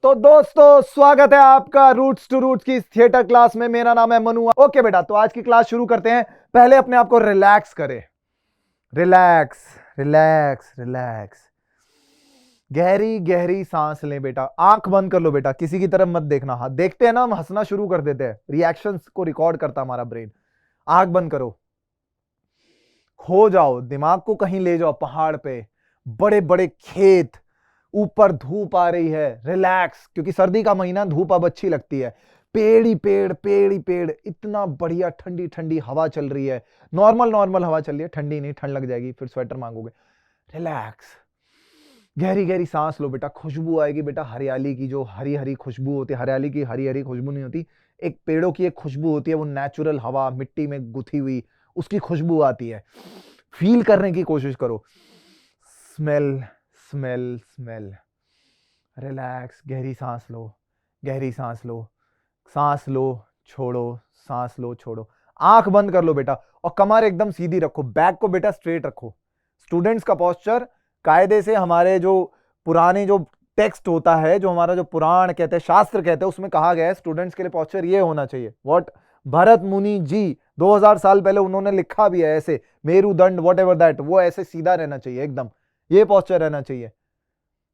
तो दोस्तों स्वागत है आपका रूट्स टू रूट्स की थिएटर क्लास में। मेरा नाम है मनु। ओके बेटा, तो आज की क्लास शुरू करते हैं। पहले अपने आप को रिलैक्स करें। Relax relax relax. गहरी गहरी सांस लें बेटा। आंख बंद कर लो बेटा, किसी की तरफ मत देखना। हाँ, देखते हैं ना हम हंसना शुरू कर देते हैं, रिएक्शंस को रिकॉर्ड करता हमारा ब्रेन। आंख बंद करो, खो जाओ, दिमाग को कहीं ले जाओ। पहाड़ पे बड़े बड़े खेत, ऊपर धूप आ रही है। रिलैक्स, क्योंकि सर्दी का महीना, धूप अब अच्छी लगती है। पेड़ ही पेड़, पेड़ ही पेड़, इतना बढ़िया ठंडी ठंडी हवा चल रही है। नॉर्मल नॉर्मल हवा चल रही है, ठंडी नहीं, ठंड लग जाएगी फिर स्वेटर मांगोगे। रिलैक्स, गहरी गहरी सांस लो बेटा। खुशबू आएगी बेटा हरियाली की, जो हरी हरी खुशबू होती है। हरियाली की हरी हरी खुशबू नहीं होती, एक पेड़ों की एक खुशबू होती है, वो नेचुरल हवा, मिट्टी में गुथी हुई, उसकी खुशबू आती है। फील करने की कोशिश करो। Smell smell smell. रिलैक्स, गहरी सांस लो, गहरी सांस लो, सांस लो छोड़ो, सांस लो छोड़ो। आंख बंद कर लो बेटा और कमर एकदम सीधी रखो। बैक को बेटा स्ट्रेट रखो। स्टूडेंट्स का पोस्चर कायदे से, हमारे जो पुराने जो टेक्स्ट होता है, जो हमारा जो पुराण कहते हैं, शास्त्र कहते हैं, उसमें कहा गया है स्टूडेंट्स के लिए पोस्चर ये होना चाहिए। व्हाट भरत मुनि जी 2000 साल पहले उन्होंने लिखा भी है ऐसे, मेरुदंड वॉट एवर दैट, वो ऐसे सीधा रहना चाहिए एकदम, ये पोस्चर रहना चाहिए।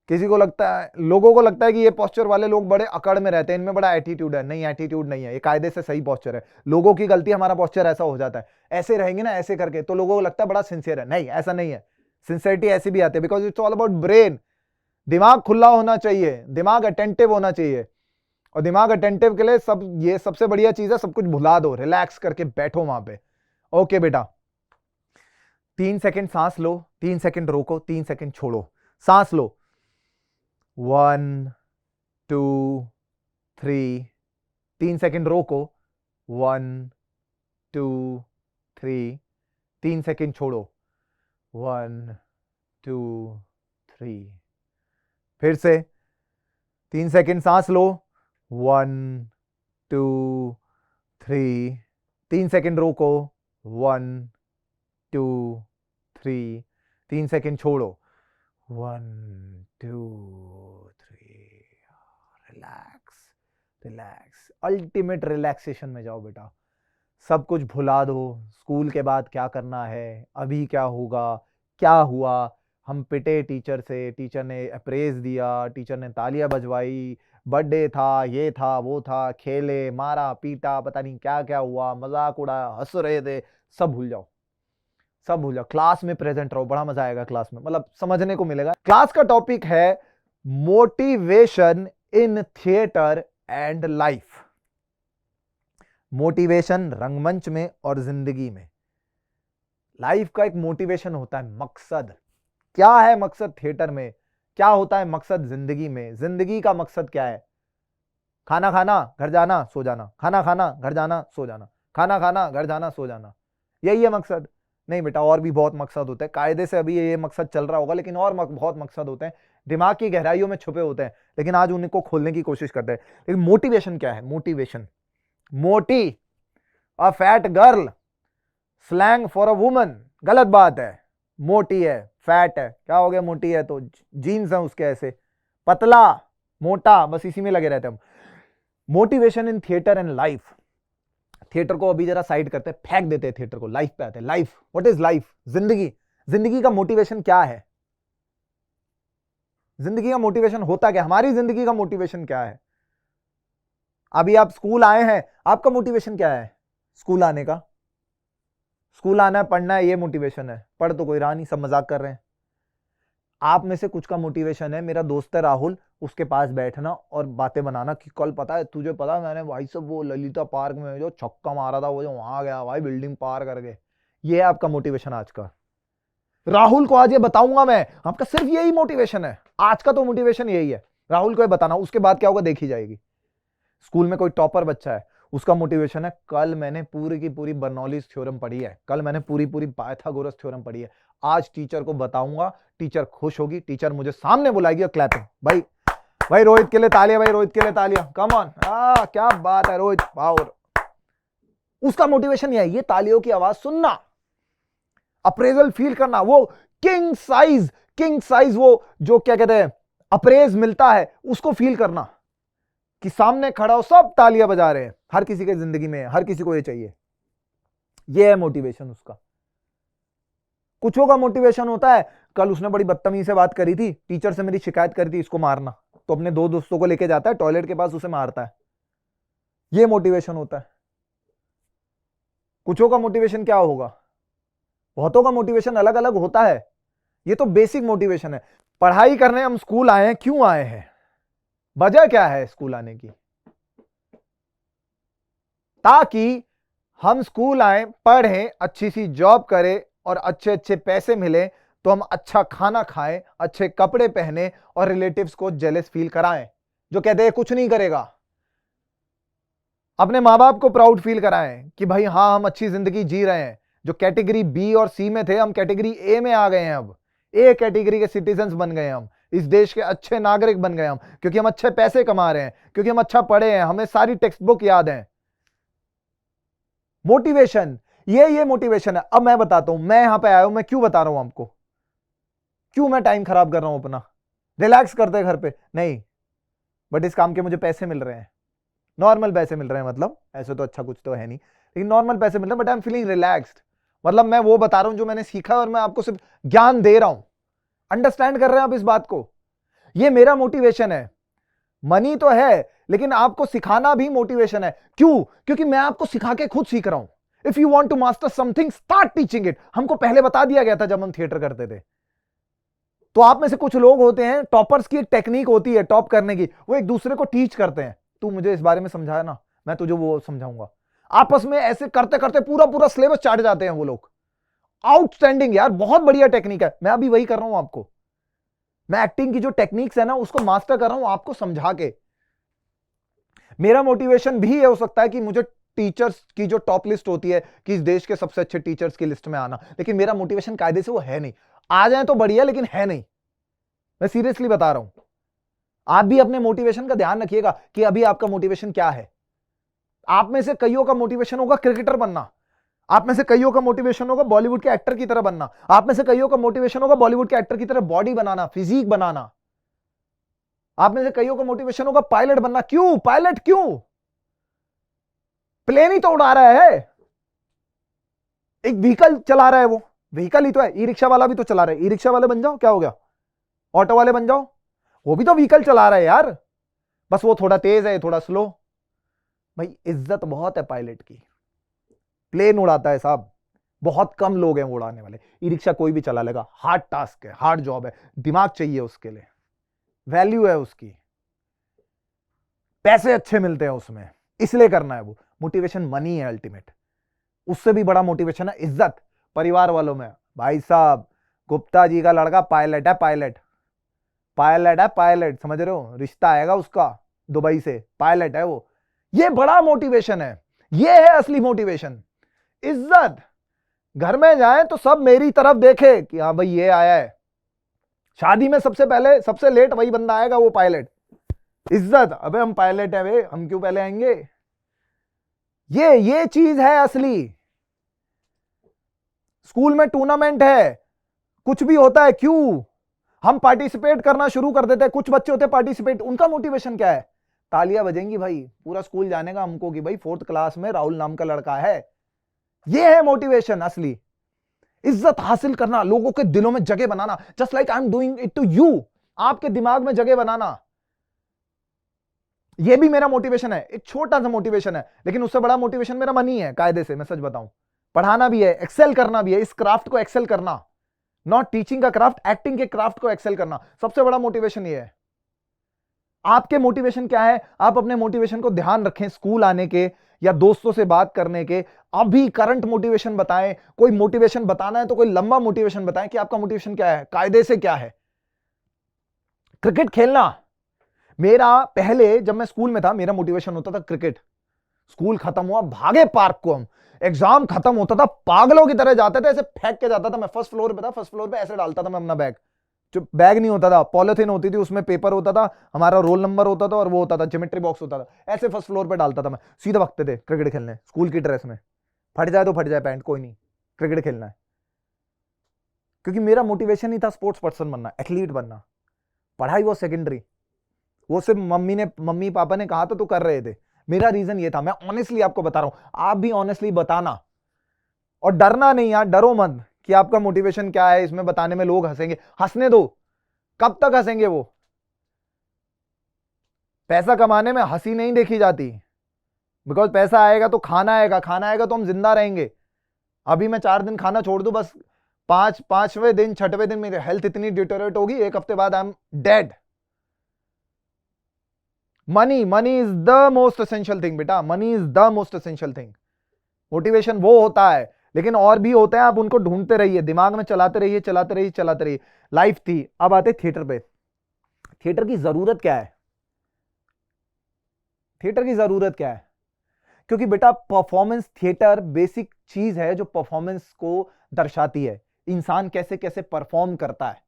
किसी को लगता है, लोगों को लगता है कि ये पोस्चर वाले लोग बड़े अकड़ में रहते हैं, इनमें बड़ा एटीट्यूड है। नहीं, एटीट्यूड नहीं है, ये कायदे से सही पोस्चर है। लोगों की गलती, हमारा पोस्चर ऐसा हो जाता है। ऐसे रहेंगे ना ऐसे करके, तो लोगों को लगता है बड़ा सिंसियर है। नहीं, ऐसा नहीं है। सिंसियरिटी ऐसी भी आती है, because it's all about brain. दिमाग खुला होना चाहिए, दिमाग अटेंटिव होना चाहिए। और दिमाग अटेंटिव के लिए ये सबसे बढ़िया चीज है, सब कुछ भुला दो, रिलैक्स करके बैठो वहां पे। ओके बेटा, 3 सेकंड सांस लो, 3 सेकंड रोको, 3 सेकंड छोड़ो। सांस लो, 1 2 3, 3 सेकंड रोको, 1 2 3, 3 सेकंड छोड़ो, 1 2 3। फिर से 3 सेकंड सांस लो, 1 2 3, 3 सेकंड रोको, 1 2 3, 3 सेकंड छोड़ो, 1 2 3। रिलैक्स रिलैक्स, अल्टीमेट रिलैक्सेशन में जाओ बेटा। सब कुछ भुला दो। स्कूल के बाद क्या करना है, अभी क्या होगा, क्या हुआ, हम पिटे टीचर से, टीचर ने अप्रेज दिया, टीचर ने तालियां बजवाई, बर्थडे था, ये था, वो था, खेले, मारा पीटा, पता नहीं क्या क्या हुआ, मजाक उड़ाया, हंस रहे थे, सब भूल जाओ, सब भूल जाओ। क्लास में प्रेजेंट रहो, बड़ा मजा आएगा क्लास में, मतलब समझने को मिलेगा। क्लास का टॉपिक है motivation in theatre and life. Motivation रंगमंच में और जिंदगी में। लाइफ का एक मोटिवेशन होता है, मकसद। क्या है मकसद थिएटर में, क्या होता है मकसद जिंदगी में। जिंदगी का मकसद क्या है? खाना खाना, घर जाना, सो जाना, खाना खाना, घर जाना, सो जाना, खाना खाना, घर जाना, सो जाना, यही है मकसद। नहीं बेटा, और भी बहुत मकसद होते हैं। कायदे से अभी ये मकसद चल रहा होगा, लेकिन और बहुत मकसद होते हैं, दिमाग की गहराइयों में छुपे होते हैं, लेकिन आज उनको खोलने की कोशिश करते हैं। लेकिन मोटिवेशन क्या है? मोटिवेशन, मोटी, a fat girl, slang for a woman, गलत बात है। मोटी है, फैट है, क्या हो गया? मोटी है तो जीन्स है उसके ऐसे, पतला, मोटा, बस इसी में लगे रहते हैं हम। Motivation in theatre and life. Theatre को अभी जरा साइड करते हैं, फेंक देते हैं थिएटर को, लाइफ पे आते हैं। Life, what is life? जिंदगी। जिंदगी का मोटिवेशन क्या है? जिंदगी का मोटिवेशन होता क्या? हमारी जिंदगी का मोटिवेशन क्या है? अभी आप स्कूल आए हैं, आपका मोटिवेशन क्या है स्कूल आने का? स्कूल आना है, पढ़ना है, ये मोटिवेशन है। पढ़ तो कोई रहा नहीं, सब मजाक कर रहे हैं। आप में से कुछ का मोटिवेशन है, मेरा दोस्त है राहुल, उसके पास बैठना और बातें बनाना कि कल पता है तुझे, पता है मैंने भाई सब वो ललिता पार्क में जो छक्का मारा था, वो जो वहां गया भाई, बिल्डिंग पार करके। ये है आपका मोटिवेशन आज का। राहुल को आज ये बताऊंगा मैं, आपका सिर्फ यही मोटिवेशन है आज का। तो मोटिवेशन यही है, राहुल को ये बताना, उसके बाद क्या होगा देखी जाएगी। स्कूल में कोई टॉपर बच्चा है, उसका मोटिवेशन है, कल मैंने पूरी की पूरी बर्नौलीज थ्योरम पढ़ी है, कल मैंने पूरी पूरी पाइथागोरस थ्योरम पढ़ी है, आज टीचर को बताऊंगा, टीचर खुश होगी, टीचर मुझे सामने बुलाएगी और क्लैपिंग। भाई भाई रोहित के लिए तालियां, भाई रोहित के लिए तालियां, कम ऑन, क्या बात है रोहित, पावर। उसका मोटिवेशन यह है, ये तालियों की आवाज सुनना, अप्रेजल फील करना, वो किंग साइज वो जो क्या कहते हैं अप्रेज मिलता है, उसको फील करना। कि सामने खड़ा हो, सब तालियां बजा रहे हैं, हर किसी के जिंदगी में, हर किसी को ये चाहिए। ये है मोटिवेशन उसका। कुछों का मोटिवेशन होता है, कल उसने बड़ी बदतमीजी से बात करी थी, टीचर से मेरी शिकायत करी थी, इसको मारना, तो अपने दो दोस्तों को लेके जाता है टॉयलेट के पास, उसे मारता है। ये मोटिवेशन होता है। कुछों का मोटिवेशन क्या होगा, बहुतों का मोटिवेशन अलग अलग होता है। ये तो बेसिक मोटिवेशन है। पढ़ाई करने हम स्कूल आए हैं, क्यों आए हैं, वजह क्या है स्कूल आने की? ताकि हम स्कूल आए, पढ़ें, अच्छी सी जॉब करें और अच्छे अच्छे पैसे मिले, तो हम अच्छा खाना खाएं, अच्छे कपड़े पहने और रिलेटिव्स को जेलस फील कराएं, जो कहते हैं कुछ नहीं करेगा। अपने माँ बाप को प्राउड फील कराएं कि भाई हाँ हम अच्छी जिंदगी जी रहे हैं। जो कैटेगरी बी और सी में थे, हम कैटेगरी ए में आ गए हैं। अब ए कैटेगरी के सिटीजन्स बन गए हम, इस देश के अच्छे नागरिक बन गए हम, क्योंकि हम अच्छे पैसे कमा रहे हैं, क्योंकि हम अच्छा पढ़े हैं, हमें सारी टेक्स्ट बुक याद है। मोटिवेशन, ये मोटिवेशन है। अब मैं बताता हूं, मैं यहां पे आया हूं, मैं क्यों बता रहा हूं आपको, क्यों मैं टाइम खराब कर रहा हूं अपना। रिलैक्स करते घर पे नहीं, बट इस काम के मुझे पैसे मिल रहे हैं, नॉर्मल पैसे मिल रहे हैं, मतलब ऐसे तो अच्छा कुछ तो है नहीं, लेकिन नॉर्मल पैसे मिल रहे हैं, but I am feeling relaxed. मतलब मैं वो बता रहा हूं जो मैंने सीखा और मैं आपको सिर्फ ज्ञान दे रहा हूं। अंडरस्टैंड कर रहे हैं आप इस बात को? ये मेरा मोटिवेशन है। मनी तो है, लेकिन आपको सिखाना भी मोटिवेशन है। क्यों? क्योंकि मैं आपको सिखा के खुद सीख रहा हूं। If you want to master something, start teaching it. हमको पहले बता दिया गया था जब हम थिएटर करते थे। तो आप में से कुछ लोग होते हैं, टॉपर्स की एक टेक्निक होती है टॉप करने की, वो एक दूसरे को टीच करते हैं। तू मुझे इस बारे में समझाया ना, मैं तुझे वो समझाऊंगा। आपस में ऐसे करते करते पूरा पूरा सिलेबस चाट जाते हैं वो लोग। आउटस्टैंडिंग यार, बहुत बढ़िया टेक्निक है। मैं अभी वही कर रहा हूं आपको। मैं एक्टिंग की जो टेक्निक्स है ना, उसको मास्टर कर रहा हूं आपको समझा के। मेरा मोटिवेशन भी ये हो सकता है कि मुझे टीचर्स की जो टॉप लिस्ट होती है कि इस देश के सबसे अच्छे टीचर्स की लिस्ट में आना, लेकिन मेरा मोटिवेशन कायदे से वो है नहीं। आ जाए तो बढ़िया, लेकिन है नहीं। मैं सीरियसली बता रहा हूं। आप भी अपने मोटिवेशन का ध्यान रखिएगा कि अभी आपका मोटिवेशन क्या है। आप में से कईयों का मोटिवेशन होगा क्रिकेटर बनना, आप में से कईयों का मोटिवेशन होगा बॉलीवुड के एक्टर की तरह बनना, आप में से कईयों का मोटिवेशन होगा बॉलीवुड के एक्टर की तरह बॉडी बनाना, फिजिक बनाना, आप में से कईयों का मोटिवेशन होगा पायलट बनना। क्यों पायलट? क्यों? प्लेन ही तो उड़ा रहा है, एक व्हीकल चला रहा है, वो व्हीकल ही तो है। ई रिक्शा वाला भी तो चला रहा है, ई रिक्शा वाले बन जाओ, क्या हो गया? ऑटो वाले बन जाओ, वो भी तो व्हीकल चला रहा है यार, बस वो थोड़ा तेज है, थोड़ा स्लो। भाई इज्जत बहुत है पायलट की, प्लेन उड़ाता है साहब, बहुत कम लोग हैं वो उड़ाने वाले। ई रिक्शा कोई भी चला लेगा, हार्ड टास्क है, हार्ड जॉब है, दिमाग चाहिए उसके लिए, वैल्यू है उसकी, पैसे अच्छे मिलते हैं उसमें, इसलिए करना है वो। मोटिवेशन मनी है अल्टीमेट। उससे भी बड़ा मोटिवेशन है इज्जत परिवार वालों में। भाई साहब, गुप्ता जी का लड़का पायलट है, पायलट, पायलट है, पायलट, समझ रहे हो? रिश्ता आएगा उसका दुबई से, पायलट है वो। ये बड़ा मोटिवेशन है, ये है असली मोटिवेशन। इज्जत, घर में जाए तो सब मेरी तरफ देखे कि हाँ भाई ये आया है। शादी में सबसे पहले सबसे लेट वही बंदा आएगा, वो पायलट। इज्जत, अबे हम पायलट है वे, हम क्यों पहले आएंगे? ये चीज है असली। स्कूल में टूर्नामेंट है, कुछ भी होता है, क्यों हम पार्टिसिपेट करना शुरू कर देते हैं। कुछ बच्चे होते हैं पार्टिसिपेट, उनका मोटिवेशन क्या है? तालियां बजेंगी भाई, पूरा स्कूल जानेगा हमको कि भाई 4th क्लास में राहुल नाम का लड़का है। ये है मोटिवेशन असली। इज्जत हासिल करना, लोगों के दिलों में जगह बनाना, just like I am doing it to you. आपके दिमाग में जगह बनाना, ये भी मेरा मोटिवेशन है। एक छोटा सा मोटिवेशन है, लेकिन उससे बड़ा मोटिवेशन मेरा मनी है। कायदे से मैं सच बताऊं, पढ़ाना भी है, एक्सेल करना भी है, इस क्राफ्ट को एक्सेल करना, नॉट टीचिंग का क्राफ्ट, एक्टिंग के क्राफ्ट को एक्सेल करना, सबसे बड़ा मोटिवेशन ये है। आपके मोटिवेशन क्या है? आप अपने मोटिवेशन को ध्यान रखें, स्कूल आने के या दोस्तों से बात करने के। अभी करंट मोटिवेशन बताएं। कोई मोटिवेशन बताना है तो कोई लंबा मोटिवेशन बताएं कि आपका मोटिवेशन क्या है, कायदे से क्या है। क्रिकेट खेलना, मेरा पहले जब मैं स्कूल में था, मेरा मोटिवेशन होता था क्रिकेट। स्कूल खत्म हुआ, भागे पार्क को हम, एग्जाम खत्म होता था, पागलों की तरह जाते थे, ऐसे फेंक के जाता था। मैं फर्स्ट फ्लोर पे था, फर्स्ट फ्लोर पे ऐसे डालता था मैं अपना बैग, जो बैग नहीं होता था, पॉलिथीन होती थी, उसमें पेपर होता था, हमारा रोल नंबर होता था और वो होता था ज्योमेट्री बॉक्स होता था, ऐसे फर्स्ट फ्लोर पे डालता था मैं। सीधा भागते थे क्रिकेट खेलने, स्कूल की ड्रेस में, फट जाए तो फट जाए पैंट, कोई नहीं, क्रिकेट खेलना है। क्योंकि मेरा मोटिवेशन ही था स्पोर्ट्स पर्सन बनना, एथलीट बनना। पढ़ाई वो सेकेंडरी। वो सिर्फ मम्मी पापा ने कहा तो कर रहे थे। मेरा रीजन ये था, मैं ऑनेस्टली आपको बता रहा हूं, आप भी ऑनेस्टली बताना और डरना नहीं यार, डरो मत कि आपका मोटिवेशन क्या है, इसमें बताने में लोग हंसेंगे, हंसने दो। कब तक हंसेंगे वो? पैसा कमाने में हंसी नहीं देखी जाती, बिकॉज पैसा आएगा तो खाना आएगा, खाना आएगा तो हम जिंदा रहेंगे। अभी मैं 4 दिन खाना छोड़ दूं, बस पांचवें दिन छठवें दिन मेरी हेल्थ इतनी डिटोरेट होगी, 1 हफ्ते बाद I am dead. Money is the most essential thing बेटा, money is the most essential thing. Motivation वो होता है, लेकिन और भी होते हैं, आप उनको ढूंढते रहिए, दिमाग में चलाते रहिए चलाते रहिए चलाते रहिए। लाइफ थी, अब आते थिएटर पे। थिएटर की जरूरत क्या है? थिएटर की जरूरत क्या है? क्योंकि बेटा परफॉर्मेंस, थिएटर बेसिक चीज है जो परफॉर्मेंस को दर्शाती है। इंसान कैसे कैसे परफॉर्म करता है,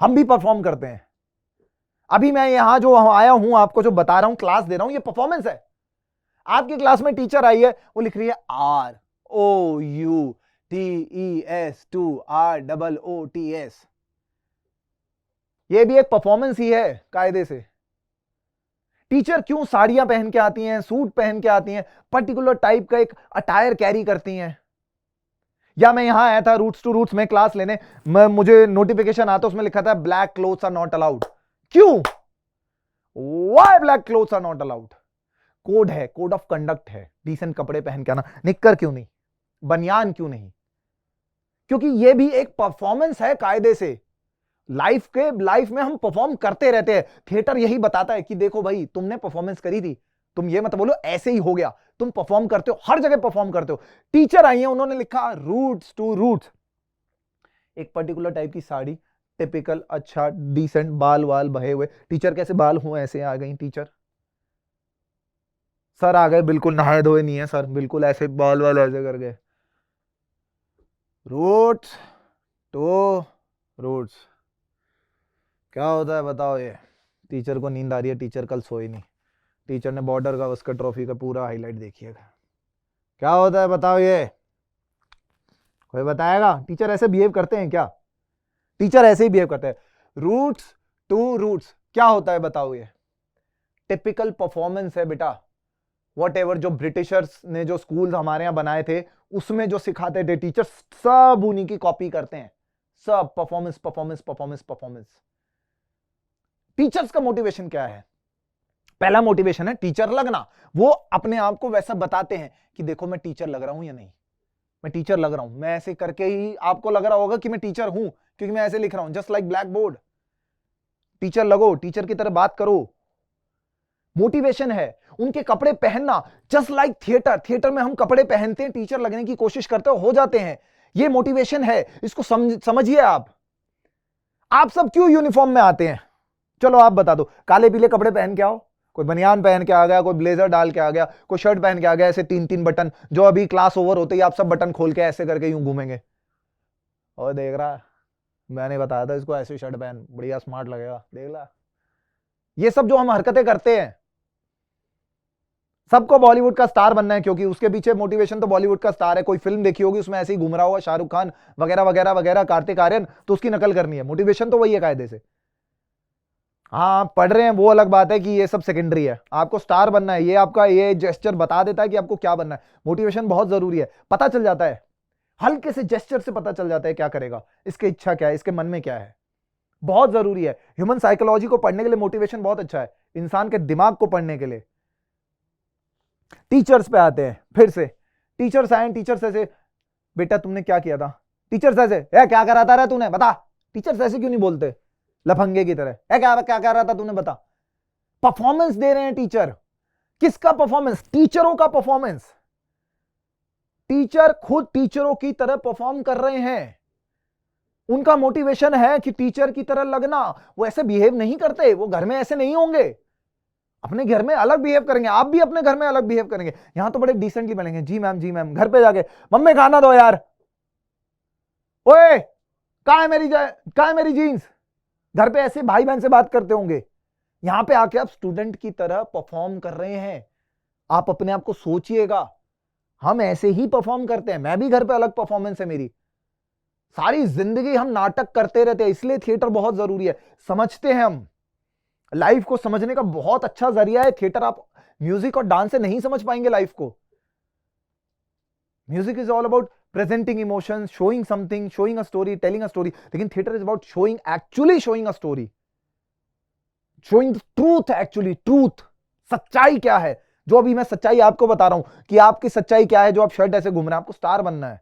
हम भी परफॉर्म करते हैं। अभी मैं यहां जो आया हूं, आपको जो बता रहा हूं, क्लास दे रहा हूं, ये परफॉर्मेंस है। आपकी क्लास में टीचर आई है, वो लिख रही है ROUTES2ROOTS। ये भी एक परफॉर्मेंस ही है कायदे से। टीचर क्यों साड़ियां पहन के आती हैं, सूट पहन के आती हैं, पर्टिकुलर टाइप का एक अटायर कैरी करती हैं? या मैं यहां आया था रूट्स टू रूट्स में क्लास लेने, मुझे नोटिफिकेशन आता, उसमें लिखा था black clothes are not allowed. क्यों? Why black clothes are not allowed? Code है, कोड ऑफ कंडक्ट है, डिसेंट कपड़े पहन के आना। निक्कर क्यों नहीं, बनियान क्यों नहीं? क्योंकि ये भी एक परफॉर्मेंस है कायदे से। लाइफ में हम परफॉर्म करते रहते हैं। थिएटर यही बताता है कि देखो भाई, तुमने परफॉर्मेंस करी थी, तुम ये मत बोलो ऐसे ही हो गया, तुम परफॉर्म करते हो, हर जगह परफॉर्म करते हो। टीचर आई है, उन्होंने लिखा रूट्स टू रूट्स, एक पर्टिकुलर टाइप की साड़ी, टिपिकल, अच्छा डिसेंट, बाल वाल बहे हुए। टीचर कैसे बाल हुए ऐसे आ गई टीचर, सर आ गए बिल्कुल नहाए धोए नहीं है सर, बिल्कुल ऐसे बाल वाल ऐसे कर गए। रूट्स टू रूट्स क्या होता है बताओ ये? टीचर को नींद आ रही है, टीचर कल सोई नहीं, टीचर ने बॉर्डर का उसका ट्रॉफी का पूरा हाईलाइट देखिएगा। क्या होता है बताओ ये? कोई बताएगा? टीचर ऐसे बिहेव करते हैं क्या? टीचर ऐसे ही बिहेव करते हैं। रूट्स टू रूट्स क्या होता है बताओ ये? टिपिकल परफॉर्मेंस है बेटा। वॉट एवर जो ब्रिटिशर्स ने जो स्कूल हमारे यहां बनाए थे, उसमें जो सिखाते थे टीचर, सब उन्हीं की कॉपी करते हैं। सब performance performance performance performance. Teachers का मोटिवेशन क्या है? पहला मोटिवेशन है टीचर लगना। वो अपने आप को वैसा बताते हैं कि देखो मैं टीचर लग रहा हूं या नहीं, मैं टीचर लग रहा हूं। मैं ऐसे करके ही आपको लग रहा होगा कि मैं टीचर हूं, क्योंकि मैं ऐसे लिख रहा हूं, just like black board. Teacher लगो, टीचर की तरह बात करो। मोटिवेशन है उनके कपड़े पहनना, जस्ट लाइक थिएटर में हम कपड़े पहनते हैं, टीचर लगने की कोशिश करते हो जाते हैं। ये मोटिवेशन है, इसको समझिए आप सब क्यों यूनिफॉर्म में आते हैं? चलो आप बता दो, काले पीले कपड़े पहन के आओ, कोई बनियान पहन के आ गया, कोई ब्लेजर डाल के आ गया, कोई शर्ट पहन के आ गया, ऐसे 3-3 बटन, जो अभी क्लास ओवर होते ही आप सब बटन खोल के ऐसे करके यूं घूमेंगे। और देख रहा, मैंने बताया था इसको ऐसे शर्ट पहन, बढ़िया स्मार्ट लगेगा, देख ला। ये सब जो हम हरकतें करते हैं, सबको बॉलीवुड का स्टार बनना है, क्योंकि उसके पीछे मोटिवेशन तो बॉलीवुड का स्टार है। कोई फिल्म देखी होगी, उसमें ऐसे ही घूम रहा होगा शाहरुख खान वगैरह वगैरह वगैरह, कार्तिक आर्यन, तो उसकी नकल करनी है। मोटिवेशन तो वही है कायदे से। हाँ पढ़ रहे हैं वो अलग बात है कि ये सब सेकेंडरी है, आपको स्टार बनना है। ये आपका ये जेस्चर बता देता है कि आपको क्या बनना है। मोटिवेशन बहुत जरूरी है, पता चल जाता है, हल्के से जेस्चर से पता चल जाता है क्या करेगा, इसकी इच्छा क्या है, इसके मन में क्या है। बहुत जरूरी है। ह्यूमन साइकोलॉजी को पढ़ने के लिए मोटिवेशन बहुत अच्छा है, इंसान के दिमाग को पढ़ने के लिए। टीचर्स पे आते हैं फिर से। टीचर्स आए, टीचर्स ऐसे, बेटा तुमने क्या किया था? टीचर्स ऐसे, क्या कराता रहा तूने, बता। टीचर्स ऐसे क्यों नहीं बोलते लफंगे की तरह, क्या क्या कर रहा था तूने, बता। परफॉर्मेंस दे रहे हैं टीचर। किसका परफॉर्मेंस? टीचरों का परफॉर्मेंस। टीचर खुद टीचरों की तरह परफॉर्म कर रहे हैं। उनका मोटिवेशन है कि टीचर की तरह लगना। वो ऐसे बिहेव नहीं करते, वो घर में ऐसे नहीं होंगे, अपने घर में अलग बिहेव करेंगे। आप भी अपने घर में अलग बिहेव करेंगे। यहां तो बड़े डिसेंटली बनेंगे, जी मैम जी मैम। घर पे जाके मम्मी खाना दो यार, ओए कहां है मेरी जीन्स। घर पे ऐसे भाई बहन से बात करते होंगे, यहां पे आके आप स्टूडेंट की तरह परफॉर्म कर रहे हैं। आप अपने आप को सोचिएगा, हम ऐसे ही परफॉर्म करते हैं। मैं भी घर पे अलग परफॉर्मेंस है मेरी। सारी जिंदगी हम नाटक करते रहते हैं, इसलिए थिएटर बहुत जरूरी है। समझते हैं हम, लाइफ को समझने का बहुत अच्छा जरिया है थिएटर। आप म्यूजिक और डांस से नहीं समझ पाएंगे लाइफ को। Music is all about presenting emotions, showing something, showing a story, telling a story. लेकिन theatre is about showing, actually showing a story, showing truth, actually truth, सच्चाई क्या है। जो अभी मैं सच्चाई आपको बता रहा हूं कि आपकी सच्चाई क्या है, जो आप शर्ट ऐसे घूम रहे हैं। आपको स्टार बनना है,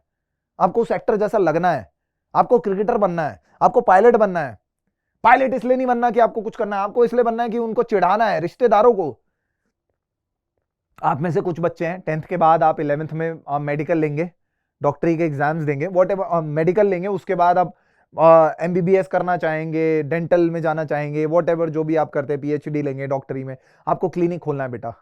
आपको उस एक्टर जैसा लगना है, आपको क्रिकेटर बनना है, आपको पायलट बनना है। पायलट इसलिए नहीं बनना कि आपको कुछ करना है, आपको इसलिए बनना है कि उनको चिढ़ाना है, रिश्तेदारों को। आप में से कुछ बच्चे हैं 10th के बाद आप 11th में मेडिकल लेंगे, डॉक्टरी के एग्जाम्स देंगे, वॉट एवर मेडिकल लेंगे, उसके बाद आप MBBS करना चाहेंगे, डेंटल में जाना चाहेंगे, वॉट एवर जो भी आप करते हैं, PhD लेंगे डॉक्टरी में। आपको क्लिनिक खोलना है बेटा,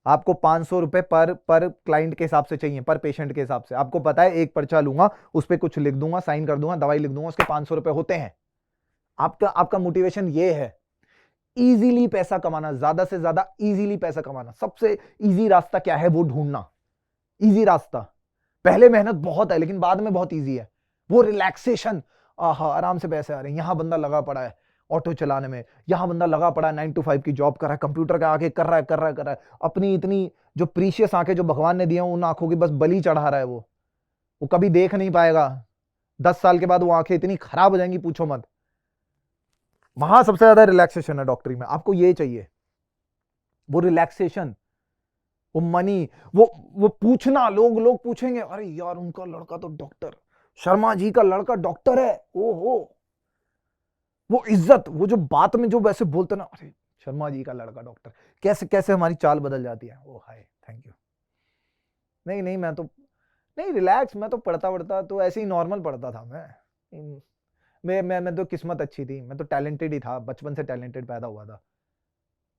आपको 500 रुपए पर क्लाइंट के हिसाब से चाहिए, पर पेशेंट के हिसाब से। आपको पता है एक पर्चा लूंगा, उस पर कुछ लिख दूंगा, साइन कर दूंगा, दवाई लिख दूंगा, उसके 500 रुपए होते हैं। आपका मोटिवेशन ये है, इजीली पैसा कमाना, ज्यादा से ज्यादा इजीली पैसा कमाना। सबसे इजी रास्ता क्या है, वो ढूंढना। इजी रास्ता, पहले मेहनत बहुत है लेकिन बाद में बहुत इजी है। वो रिलैक्सेशन, आहा आराम से पैसे आ रहे हैं। यहां बंदा लगा पड़ा है ऑटो चलाने में, यहां बंदा लगा पड़ा है 9 to 5 की जॉब कर रहा है, कंप्यूटर के आगे कर रहा है। अपनी इतनी जो प्रीशियस आंखें जो भगवान ने दी हैं, उन आंखों की बस बलि चढ़ा रहा है। वो कभी देख नहीं पाएगा। 10 साल के बाद वो आंखें इतनी खराब हो जाएंगी, पूछो मत। वहां सबसे ज्यादा रिलैक्सेशन है डॉक्टरी में। आपको ये चाहिए, वो रिलैक्सेशन, वो मनी, वो पूछना। लोग पूछेंगे, अरे यार उनका लड़का तो डॉक्टर, शर्मा जी का लड़का डॉक्टर है, ओहो। वो इज्जत, वो जो बात में जो वैसे बोलते ना, अरे शर्मा जी का लड़का डॉक्टर, कैसे कैसे हमारी चाल बदल जाती है। ओ हाय, थैंक यू। नहीं मैं तो नहीं रिलैक्स, मैं तो पढ़ता तो ऐसे ही नॉर्मल पढ़ता था। मैं तो किस्मत अच्छी थी, मैं तो टैलेंटेड ही था, बचपन से टैलेंटेड पैदा हुआ था।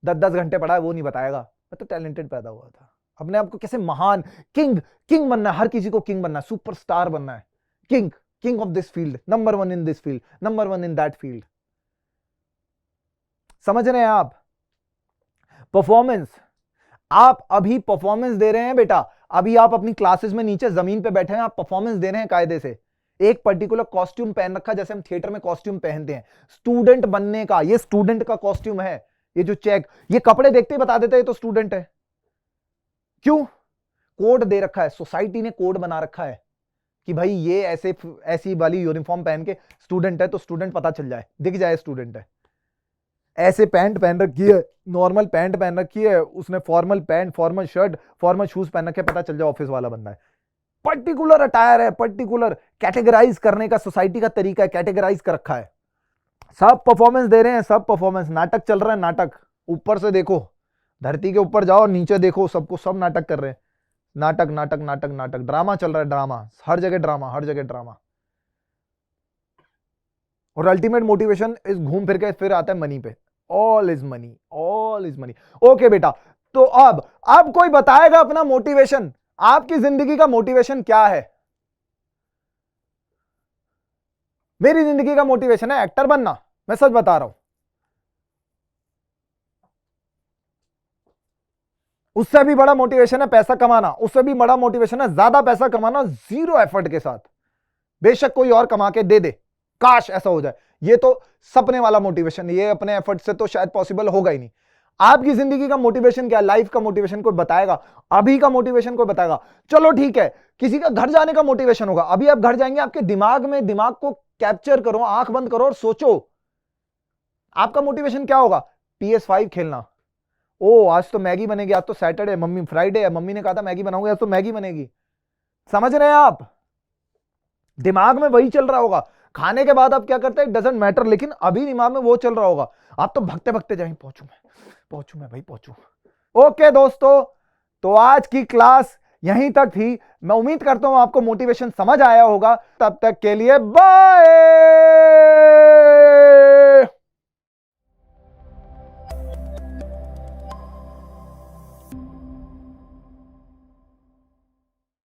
10 घंटे पढ़ा है वो नहीं बताएगा, मैं तो टैलेंटेड पैदा हुआ था। अपने आप को कैसे महान, किंग बनना है, हर किसी को किंग बनना है, सुपरस्टार बनना है, king of this field, number 1 in this field, number 1 in that field. समझ रहे हैं आप? परफॉर्मेंस, आप अभी परफॉर्मेंस दे रहे हैं बेटा। अभी आप अपनी क्लासेस में नीचे जमीन पे बैठे हैं, आप परफॉर्मेंस दे रहे हैं कायदे से। एक पर्टिकुलर कॉस्ट्यूम पहन रखा, जैसे हम थिएटर में कॉस्ट्यूम पहनते हैं स्टूडेंट बनने का। ये स्टूडेंट का कॉस्ट्यूम है। ये जो चेक, ये कपड़े देखते ही बता देते हैं तो स्टूडेंट है। क्यों? कोड दे रखा है, सोसाइटी ने कोड बना रखा है कि भाई ये ऐसी वाली यूनिफॉर्म पहन के स्टूडेंट है, तो स्टूडेंट पता चल जाए, दिख जाए स्टूडेंट है। ऐसे पैंट पहन रखी है, नॉर्मल पैंट पहन रखी है, उसने formal pant, formal shirt, formal shoes पहन रखे, पता चल जाए ऑफिस वाला बंदा है। पर्टिकुलर अटायर है, पर्टिकुलर कैटेगराइज करने का सोसाइटी का तरीका है, कैटेगराइज कर रखा है। सब परफॉर्मेंस दे रहे हैं, सब परफॉर्मेंस, नाटक चल रहा है, नाटक। ऊपर से देखो, धरती के ऊपर जाओ, नीचे देखो, सबको सब नाटक कर रहे हैं। नाटक नाटक नाटक नाटक, ड्रामा चल रहा है, ड्रामा, हर जगह ड्रामा, हर जगह ड्रामा। और अल्टीमेट मोटिवेशन इस घूम फिर के फिर आता है मनी पे। All is money, all is money. Okay बेटा, तो अब कोई बताएगा अपना मोटिवेशन, आपकी जिंदगी का मोटिवेशन क्या है? मेरी जिंदगी का मोटिवेशन है एक्टर बनना, मैं सच बता रहा हूं। उससे भी बड़ा मोटिवेशन है पैसा कमाना, उससे भी बड़ा मोटिवेशन है ज्यादा पैसा कमाना, 0 एफर्ट के साथ। बेशक कोई और कमा के दे दे, काश ऐसा हो जाए। ये तो सपने वाला मोटिवेशन, ये अपने एफर्ट से तो शायद पॉसिबल होगा ही नहीं। आपकी जिंदगी का मोटिवेशन क्या है? लाइफ का मोटिवेशन कोई बताएगा? अभी का मोटिवेशन कोई बताएगा? चलो ठीक है, किसी का घर जाने का मोटिवेशन होगा। अभी आप घर जाएंगे, आपके दिमाग को कैप्चर करो, आंख बंद करो और सोचो, आपका मोटिवेशन क्या होगा? PS5 खेलना। ओ आज तो मैगी बनेगी, आज तो सैटरडे, मम्मी फ्राइडे है, मम्मी ने कहा था मैगी बनाऊंगी, आज तो मैगी बनेगी। समझ रहे हैं आप? दिमाग में वही चल रहा होगा। खाने के बाद आप क्या करते हैं डजंट मैटर, लेकिन अभी दिमाग में वो चल रहा होगा। आप तो भगते भगते जाएंगे, पहुंचू मैं भाई, पहुंचू। ओके दोस्तों, तो आज की क्लास यहीं तक थी। मैं उम्मीद करता हूं आपको मोटिवेशन समझ आया होगा। तब तक के लिए बाय।